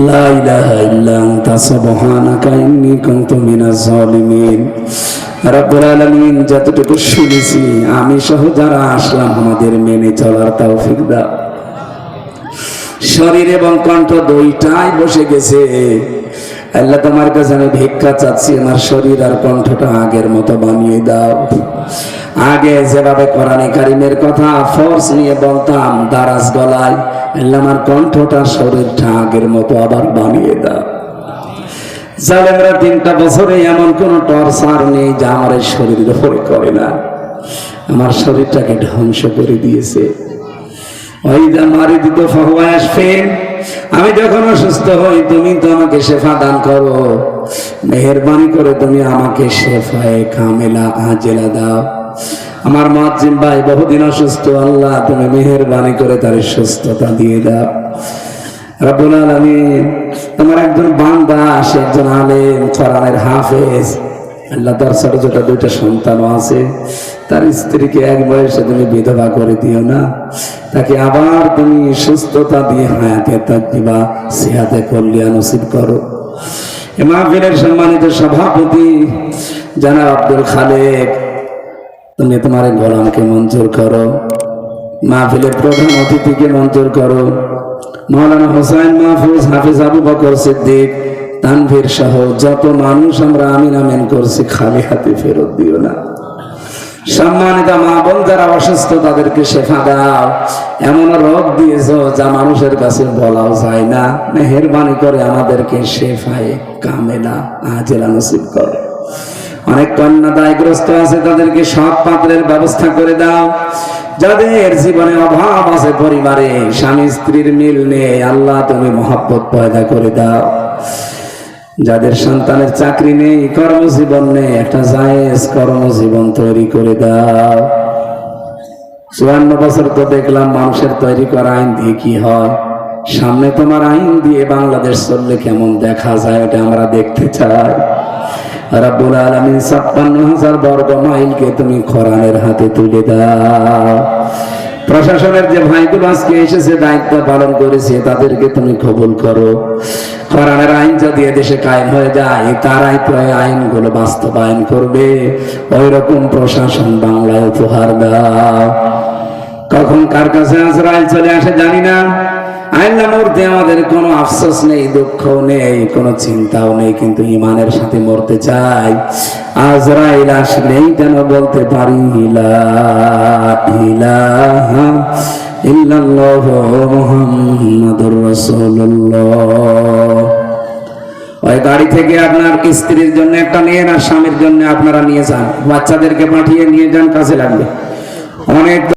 লা ইলাহা ইল্লা আনতা সুবহানাকা ইন্নী কুনতু মিনাজ জালিমিন। রব্বুল আলামিন, যতটুকু শুনেছি আমি সহ যারা আসলাম আমাদের মেনে চলার তৌফিক দাও। শরীর এবং কণ্ঠ দুইটাই বসে গেছে। আল্লাহ, তোমার কাছে আমি ভিক্ষা চাচ্ছি, আমার শরীর আর কণ্ঠটা আগের মতো বানিয়ে দাও। আগে যেভাবে কোরআনে কারিমের কথা ফোর্স নিয়ে বলতাম দারাজ গলায়, আল্লাহ আমার কণ্ঠটা শরীরটা আগের মতো আবার বানিয়ে দাও। জালেমরা 3টা বছরে এমন কোন টর্চার নেই যা আমার এই শরীরের উপরে করে না। আমার শরীরটাকে ধ্বংস করে দিয়েছে। আমি যখন অসুস্থ হই তুমি তো আমাকে শেফা দান করো, মেহেরবানি করে তুমি আমাকে শেফায়ে কামেলা আজেলা দাও। আমার মুয়াজ্জিন ভাই বহুদিন অসুস্থ, আল্লাহ তুমি মেহেরবানি করে তার সুস্থতা দিয়ে দাও। রব্বুল আলামিন, তোমার একজন বান্দা, সে একজন আলেম, কোরআনের হাফেজ। আল্লাহ, তার ছোট ছোট 2টা সন্তান আছে, তার স্ত্রীকে এক বয়সে তুমি বিধবা করে দিও না, তাকে আবার তুমি সুস্থতা দিয়ে হায়াতে তাজ্জিবা সিহাতে কল্যাণ নসিব করো। এ মাহফিলের সম্মানিত সভাপতি জনাব আব্দুল খালেক, তুমি তোমার গোলামকে মঞ্জুর করো। মাহফিলের প্রধান অতিথিকে মঞ্জুর করো। মাওলানা হোসাইন মাহফুজ, হাফিজ আবু বকর সিদ্দিক, তানভীর সহ যত মানুষ আমরা আমিন আমিন করছি, খালি হাতে ফেরত দিও না। সম্মানিত মা বোন যারা অসুস্থ তাদেরকে শেফা দাও। এমন রোগ দিয়েছো যা মানুষের কাছে বলাও যায় না, মেহেরবানি করে আমাদেরকে শেফায়ে কামেলা আজেলা নসিব করো। অনেক কন্যা দায়গ্রস্ত আছে, তাদেরকে সৎ পাত্রের ব্যবস্থা করে দাও। যাদের জীবনে অভাব আছে, পরিবারে স্বামী স্ত্রীর মিল নেই, আল্লাহ তুমি মহব্বত পয়দা করে দাও। যাদের সন্তানের চাকরি নেই, কর্মজীবন নেই, একটা জায়েজ কর্মজীবন তৈরি করে দাও। 54 বছর তো দেখলাম মানুষের তৈরি করা আইন দিয়ে কি হয়, সামনে তোমার আইন দিয়ে বাংলাদেশ চললে কেমন দেখা যায় এটা আমরা দেখতে চাই। রব্বুল আলামিন, 56,000 বর্গ মাইলকে তুমি কোরআনের হাতে তুলে দাও। প্রশাসনের যে ভাইগুলো আজকে এসেছে দায়িত্ব পালন করেছে, তাদেরকে তুমি কবুল করো। কোরআনের আইন যদি এদেশে কায়েম হয়ে যায়, তারাই তো আইনগুলো বাস্তবায়ন করবে। ওই রকম প্রশাসন বাংলায় উপহার দাও। কখন কার কাছে আজরাইল চলে আসে জানি না। আল্লাহ, মরতে আমাদের কোনো আফসোস নেই, দুঃখ নেই, কোনো চিন্তাও নেই, কিন্তু ইমানের সাথে মরতে চাই। আজরাইল আসলেই যেন বলতে পারি লা ইলাহা ইল্লাল্লাহু মুহাম্মাদুর রাসূলুল্লাহ। ওই গাড়ি থেকে আপনার স্ত্রীর জন্য একটা নিয়েন, আর স্বামীর জন্য আপনারা নিয়ে যান। বাচ্চাদেরকে পাঠিয়ে নিয়ে যান, কাজে লাগবে অনেক।